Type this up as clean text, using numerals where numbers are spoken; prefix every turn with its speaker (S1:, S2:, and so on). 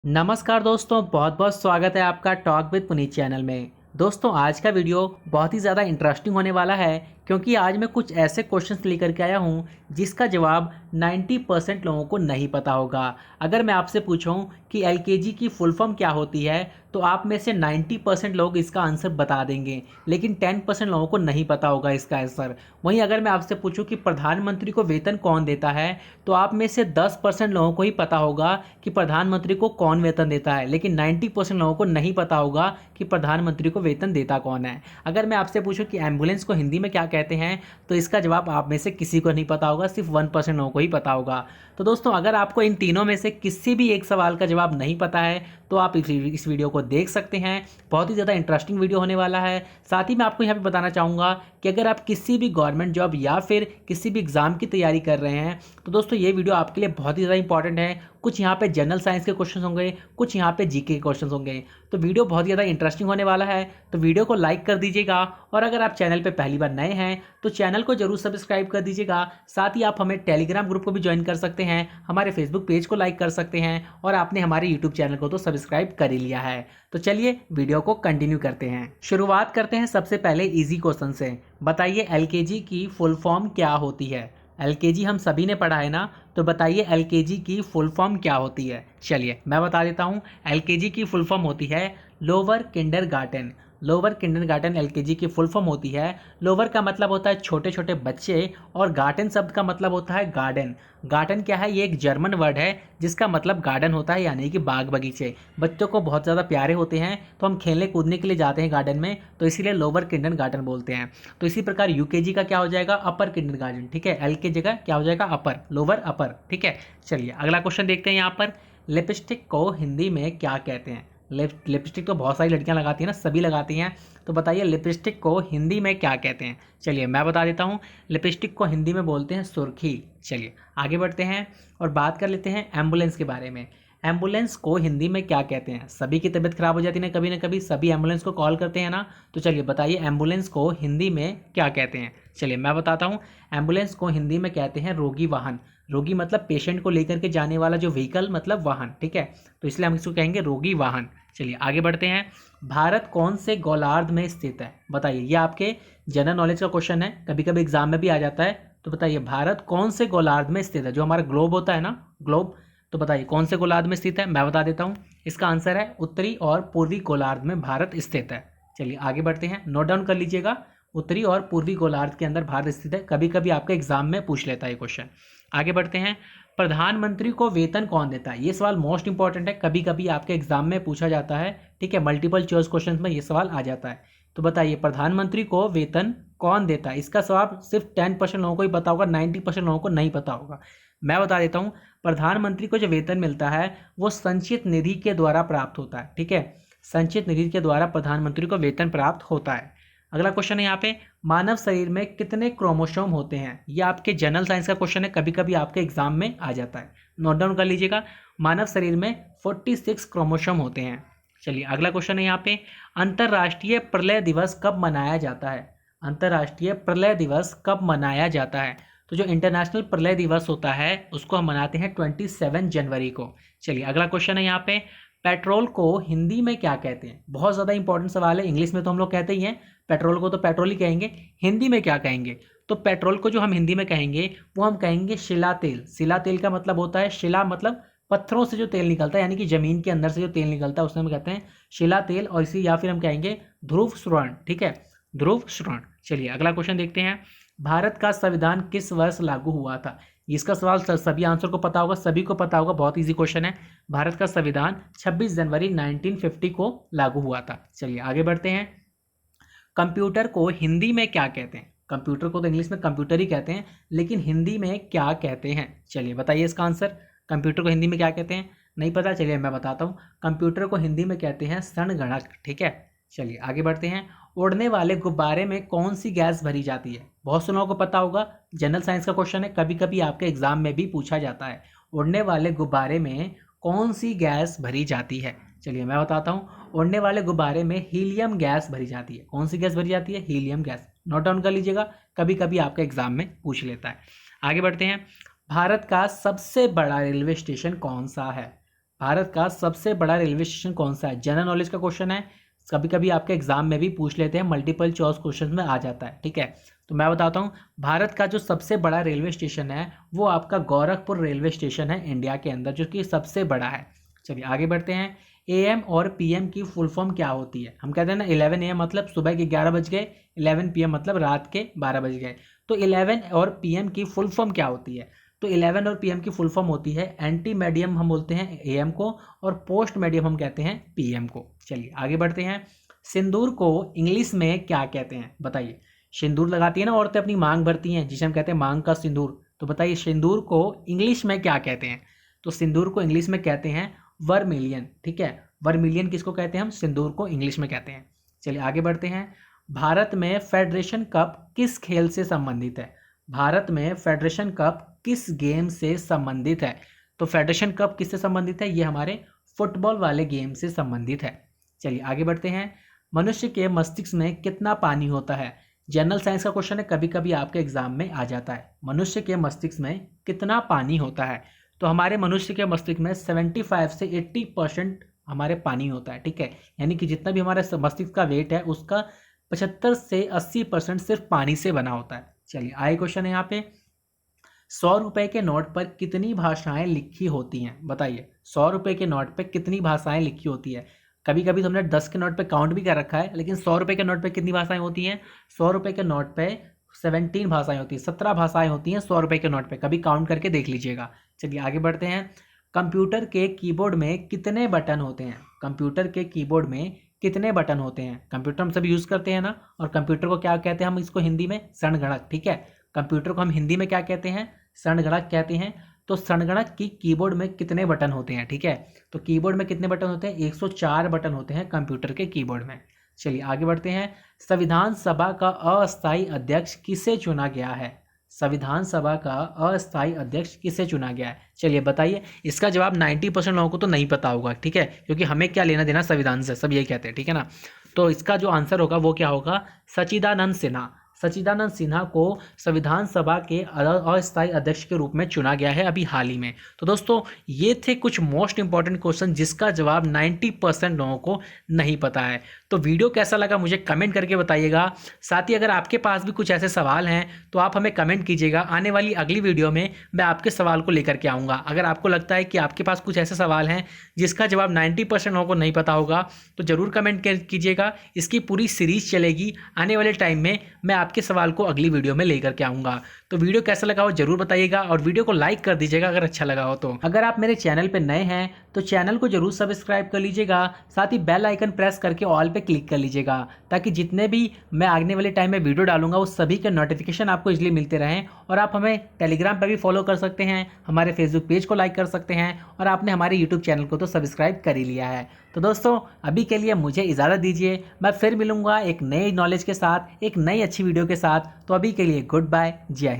S1: नमस्कार दोस्तों, बहुत बहुत स्वागत है आपका टॉक विद पुनीत चैनल में। दोस्तों, आज का वीडियो बहुत ही ज़्यादा इंटरेस्टिंग होने वाला है क्योंकि आज मैं कुछ ऐसे क्वेश्चंस लेकर के आया हूं जिसका जवाब 90% लोगों को नहीं पता होगा। अगर मैं आपसे पूछूं कि एलकेजी की फुल फॉर्म क्या होती है तो आप में से 90% लोग इसका आंसर बता देंगे, लेकिन 10% लोगों को नहीं पता होगा इसका आंसर। वहीं अगर मैं आपसे पूछूं कि प्रधानमंत्री को वेतन कौन देता है तो आप में से 10% लोगों को ही पता होगा कि प्रधानमंत्री को कौन वेतन देता है, लेकिन 90% लोगों को नहीं पता होगा कि प्रधानमंत्री को वेतन देता कौन है। अगर मैं आपसे पूछूं कि एम्बुलेंस को हिंदी में क्या कहते हैं तो इसका जवाब आप में से किसी को नहीं पता होगा, सिर्फ 1% लोगों को ही पता होगा। तो दोस्तों, अगर आपको इन तीनों में से किसी भी एक सवाल का जवाब नहीं पता है तो आप इस वीडियो को देख सकते हैं। बहुत ही ज़्यादा इंटरेस्टिंग वीडियो होने वाला है। साथ ही मैं आपको यहाँ पे बताना चाहूँगा कि अगर आप किसी भी गवर्नमेंट जॉब या फिर किसी भी एग्ज़ाम की तैयारी कर रहे हैं तो दोस्तों ये वीडियो आपके लिए बहुत ही ज़्यादा इंपॉर्टेंट है। कुछ यहाँ पे जनरल साइंस के क्वेश्चन होंगे, कुछ यहाँ पे जीके के क्वेश्चन होंगे, तो वीडियो बहुत ज़्यादा इंटरेस्टिंग होने वाला है। तो वीडियो को लाइक कर दीजिएगा और अगर आप चैनल पे पहली बार नए हैं तो चैनल को जरूर सब्सक्राइब कर दीजिएगा। साथ ही आप हमें टेलीग्राम ग्रुप को भी ज्वाइन कर सकते हैं, हमारे फेसबुक पेज को लाइक कर सकते हैं और आपने हमारे यूट्यूब चैनल को तो सब्सक्राइब कर ही लिया है। तो चलिए वीडियो को कंटिन्यू करते हैं। शुरुआत करते हैं सबसे पहले इजी क्वेश्चन से। बताइए एलकेजी की फुल फॉर्म क्या होती है। एलकेजी हम सभी ने पढ़ा है ना, तो बताइए एलकेजी की फुल फॉर्म क्या होती है। चलिए मैं बता देता हूँ। एलकेजी की फुल फॉर्म होती है lower kindergarten. Lower kindergarten LKG की फुल फॉर्म होती है। लोअर का मतलब होता है छोटे छोटे बच्चे और गार्डन शब्द का मतलब होता है गार्डन। गार्डन क्या है? ये एक जर्मन वर्ड है जिसका मतलब गार्डन होता है, यानी कि बाग बगीचे। बच्चों को बहुत ज़्यादा प्यारे होते हैं तो हम खेलने कूदने के लिए जाते हैं गार्डन में, तो इसीलिए लोअर किंडरगार्टन बोलते हैं। तो इसी प्रकार यूकेजी का क्या हो जाएगा? अपर किंडरगार्टन। ठीक है, एल की जगह क्या हो जाएगा? अपर, लोअर अपर। ठीक है, चलिए अगला क्वेश्चन देखते हैं। यहाँ पर लिपस्टिक को हिंदी में क्या कहते हैं? लिपस्टिक तो बहुत सारी लड़कियां लगाती हैं ना, सभी लगाती हैं, तो बताइए लिपस्टिक को हिंदी में क्या कहते हैं? चलिए मैं बता देता हूँ। लिपस्टिक को हिंदी में बोलते हैं सुर्खी। चलिए आगे बढ़ते हैं और बात कर लेते हैं एम्बुलेंस के बारे में। एम्बुलेंस को हिंदी में क्या कहते हैं? सभी की तबीयत खराब हो जाती है ना कभी, सभी एम्बुलेंस को कॉल करते हैं ना, तो चलिए बताइए एम्बुलेंस को हिंदी में क्या कहते हैं? चलिए मैं बताता हूँ। एम्बुलेंस को हिंदी में कहते हैं रोगी वाहन। रोगी मतलब पेशेंट को लेकर के जाने वाला जो व्हीकल, मतलब वाहन। ठीक है, तो इसलिए हम इसको कहेंगे रोगी वाहन। चलिए आगे बढ़ते हैं। भारत कौन से गोलार्ध में स्थित है? बताइए, ये आपके जनरल नॉलेज का क्वेश्चन है, कभी कभी एग्जाम में भी आ जाता है। तो बताइए भारत कौन से गोलार्ध में स्थित है? जो हमारा ग्लोब होता है ना, ग्लोब, तो बताइए कौन से गोलार्ध में स्थित है? मैं बता देता हूँ। इसका आंसर है उत्तरी और पूर्वी गोलार्ध में भारत स्थित है। चलिए आगे बढ़ते हैं, नोट डाउन कर लीजिएगा। उत्तरी और पूर्वी गोलार्ध के अंदर भारत स्थित है, कभी कभी आपके एग्जाम में पूछ लेता है ये क्वेश्चन। आगे बढ़ते हैं। प्रधानमंत्री को वेतन कौन देता है? ये सवाल मोस्ट इंपॉर्टेंट है, कभी कभी आपके एग्जाम में पूछा जाता है। ठीक है, मल्टीपल चॉइस क्वेश्चन में ये सवाल आ जाता है। तो बताइए प्रधानमंत्री को वेतन कौन देता है? इसका सवाल सिर्फ 10% लोगों को ही पता होगा, 90% लोगों को नहीं पता होगा। मैं बता देता हूँ। प्रधानमंत्री को जो वेतन मिलता है वो संचित निधि के द्वारा प्राप्त होता है। ठीक है, संचित निधि के द्वारा प्रधानमंत्री को वेतन प्राप्त होता है। अगला क्वेश्चन है यहाँ पे, मानव शरीर में कितने क्रोमोसोम होते हैं? ये आपके जनरल साइंस का क्वेश्चन है, कभी कभी आपके एग्जाम में आ जाता है, नोट डाउन कर लीजिएगा। मानव शरीर में 46 क्रोमोसोम होते हैं। चलिए अगला क्वेश्चन है यहाँ पे, अंतर्राष्ट्रीय प्रलय दिवस कब मनाया जाता है? अंतर्राष्ट्रीय प्रलय दिवस कब मनाया जाता है? तो जो इंटरनेशनल प्रलय दिवस होता है उसको हम मनाते हैं 27 जनवरी को। चलिए अगला क्वेश्चन है यहाँ पे, पेट्रोल को हिंदी में क्या कहते हैं? बहुत ज़्यादा इंपॉर्टेंट सवाल है। इंग्लिश में तो हम लोग कहते ही हैं पेट्रोल को, तो पेट्रोल ही कहेंगे, हिंदी में क्या कहेंगे? तो पेट्रोल को जो हम हिंदी में कहेंगे वो हम कहेंगे शिला तेल। शिला तेल का मतलब होता है, शिला मतलब पत्थरों से जो तेल निकलता है, यानी कि जमीन के अंदर से जो तेल निकलता है उसे हम कहते हैं शिला तेल, और इसी या फिर हम कहेंगे ध्रुव स्वर्ण। ठीक है, ध्रुव स्वर्ण। चलिए अगला क्वेश्चन देखते हैं। भारत का संविधान किस वर्ष लागू हुआ था? इसका सवाल सभी आंसर को पता होगा, सभी को पता होगा, बहुत इजी क्वेश्चन है। भारत का संविधान 26 जनवरी 1950 को लागू हुआ था। चलिए आगे बढ़ते हैं। कंप्यूटर को हिंदी में क्या कहते हैं? कंप्यूटर को तो इंग्लिश में कंप्यूटर ही कहते हैं, लेकिन हिंदी में क्या कहते हैं? चलिए बताइए इसका आंसर। कंप्यूटर को हिंदी में क्या कहते हैं? नहीं पता? चलिए मैं बताता हूँ। कंप्यूटर को हिंदी में कहते हैं संगणक। ठीक है, चलिए आगे बढ़ते हैं। उड़ने वाले गुब्बारे में कौन सी गैस भरी जाती है? बहुत से लोगों को पता होगा, जनरल साइंस का क्वेश्चन है, कभी कभी आपके एग्जाम में भी पूछा जाता है। उड़ने वाले गुब्बारे में कौन सी गैस भरी जाती है? चलिए मैं बताता हूँ। उड़ने वाले गुब्बारे में हीलियम गैस भरी जाती है। कौन सी गैस भरी जाती है? Helium gas. नोट डाउन कर लीजिएगा, कभी कभी आपका एग्जाम में पूछ लेता है। आगे बढ़ते हैं। भारत का सबसे बड़ा रेलवे स्टेशन कौन सा है? भारत का सबसे बड़ा रेलवे स्टेशन कौन सा है? जनरल नॉलेज का क्वेश्चन है, कभी कभी आपके एग्जाम में भी पूछ लेते हैं, मल्टीपल चॉइस क्वेश्चन में आ जाता है। ठीक है, तो मैं बताता हूँ, भारत का जो सबसे बड़ा रेलवे स्टेशन है वो आपका गोरखपुर रेलवे स्टेशन है इंडिया के अंदर, जो कि सबसे बड़ा है। चलिए आगे बढ़ते हैं। AM और PM की फुल फॉर्म क्या होती है? हम कहते हैं ना 11 AM मतलब सुबह के 11 बज गए, 11 PM मतलब रात के 12 बज गए। तो 11 और PM की फुल फॉर्म क्या होती है? तो 11 और PM की फुल फॉर्म होती है एंटी मीडियम, हम बोलते हैं AM को, और पोस्ट मीडियम हम कहते हैं PM को। चलिए आगे बढ़ते हैं। सिंदूर को इंग्लिश में क्या कहते हैं? बताइए। सिंदूर लगाती है ना औरतें, अपनी मांग भरती हैं, जिसे हम कहते हैं मांग का सिंदूर। तो बताइए सिंदूर को इंग्लिश में क्या कहते हैं? तो सिंदूर को इंग्लिश में कहते हैं वर्मिलियन। ठीक है, वर्मिलियन किसको कहते हैं? हम सिंदूर को इंग्लिश में कहते हैं। चलिए आगे बढ़ते हैं। भारत में फेडरेशन कप किस खेल से संबंधित है? भारत में फेडरेशन कप किस गेम से संबंधित है? तो फेडरेशन कप किससे संबंधित है? ये हमारे फुटबॉल वाले गेम से संबंधित है। चलिए आगे बढ़ते हैं। मनुष्य के मस्तिष्क में कितना पानी होता है? जनरल साइंस का क्वेश्चन है, कभी कभी आपके एग्जाम में आ जाता है। मनुष्य के मस्तिष्क में कितना पानी होता है? तो हमारे मनुष्य के मस्तिष्क में 75 से 80% हमारे पानी होता है। ठीक है, यानी कि जितना भी हमारे मस्तिष्क का वेट है उसका 75 से 80% सिर्फ पानी से बना होता है। चलिए आगे क्वेश्चन है यहाँ पे, 100 रुपए के नोट पर कितनी भाषाएं लिखी होती हैं? बताइए, 100 रुपए के नोट पर कितनी भाषाएं लिखी होती है? कभी कभी तो हमने 10 के नोट पे काउंट भी कर रखा है, लेकिन 100 रुपए के नोट पे कितनी भाषाएं होती हैं? 100 रुपए के नोट पे 17 भाषाएं होती हैं, 17 भाषाएं होती हैं 100 रुपए के नोट पे, कभी काउंट करके देख लीजिएगा। चलिए आगे बढ़ते हैं। कंप्यूटर के कीबोर्ड में कितने बटन होते हैं? कंप्यूटर के कीबोर्ड में कितने बटन होते हैं? कंप्यूटर हम सभी यूज़ करते हैं ना, और कंप्यूटर को क्या कहते हैं? हम इसको हिंदी में संगणक। ठीक है, कंप्यूटर को हम हिंदी में क्या कहते हैं? संगणक कहते हैं। तो संगणक की कीबोर्ड में कितने बटन होते हैं? ठीक है, तो कीबोर्ड में कितने बटन होते हैं? 104 बटन होते हैं कंप्यूटर के कीबोर्ड में। चलिए आगे बढ़ते हैं। संविधान सभा का अस्थायी अध्यक्ष किसे चुना गया है? संविधान सभा का अस्थायी अध्यक्ष किसे चुना गया है? चलिए बताइए। इसका जवाब 90% लोगों को तो नहीं पता होगा। ठीक है, क्योंकि हमें क्या लेना देना संविधान से, सब यही कहते हैं। ठीक है ना, तो इसका जो आंसर होगा वो क्या होगा? सच्चिदानंद सिन्हा। सच्चिदानंद सिन्हा को संविधान सभा के अस्थायी अध्यक्ष के रूप में चुना गया है अभी हाल ही में। तो दोस्तों ये थे कुछ मोस्ट इंपॉर्टेंट क्वेश्चन जिसका जवाब 90% लोगों को नहीं पता है। तो वीडियो कैसा लगा मुझे कमेंट करके बताइएगा। साथ ही अगर आपके पास भी कुछ ऐसे सवाल हैं तो आप हमें कमेंट कीजिएगा। आने वाली अगली वीडियो में मैं आपके सवाल को लेकर के आऊँगा। अगर आपको लगता है कि आपके पास कुछ ऐसे सवाल हैं जिसका जवाब 90% लोगों को नहीं पता होगा तो ज़रूर कमेंट कीजिएगा। इसकी पूरी सीरीज चलेगी, आने वाले टाइम में मैं आपके सवाल को अगली वीडियो में लेकर के आऊँगा। तो वीडियो कैसा लगा हो जरूर बताइएगा, और वीडियो को लाइक कर दीजिएगा अगर अच्छा लगा हो तो। अगर आप मेरे चैनल पर नए हैं तो चैनल को जरूर सब्सक्राइब कर लीजिएगा, साथ ही बेल आइकन प्रेस करके ऑल पे क्लिक कर लीजिएगा, ताकि जितने भी मैं आने वाले टाइम में वीडियो डालूंगा उस सभी के नोटिफिकेशन आपको इजीली मिलते रहें। और आप हमें टेलीग्राम पर भी फॉलो कर सकते हैं, हमारे फेसबुक पेज को लाइक कर सकते हैं, और आपने हमारे यूट्यूब चैनल को तो सब्सक्राइब कर ही लिया है। तो दोस्तों अभी के लिए मुझे इजाज़त दीजिए, मैं फिर मिलूंगा एक नए नॉलेज के साथ, एक नई अच्छी वीडियो के साथ। तो अभी के लिए गुड बाय, जय हिंद।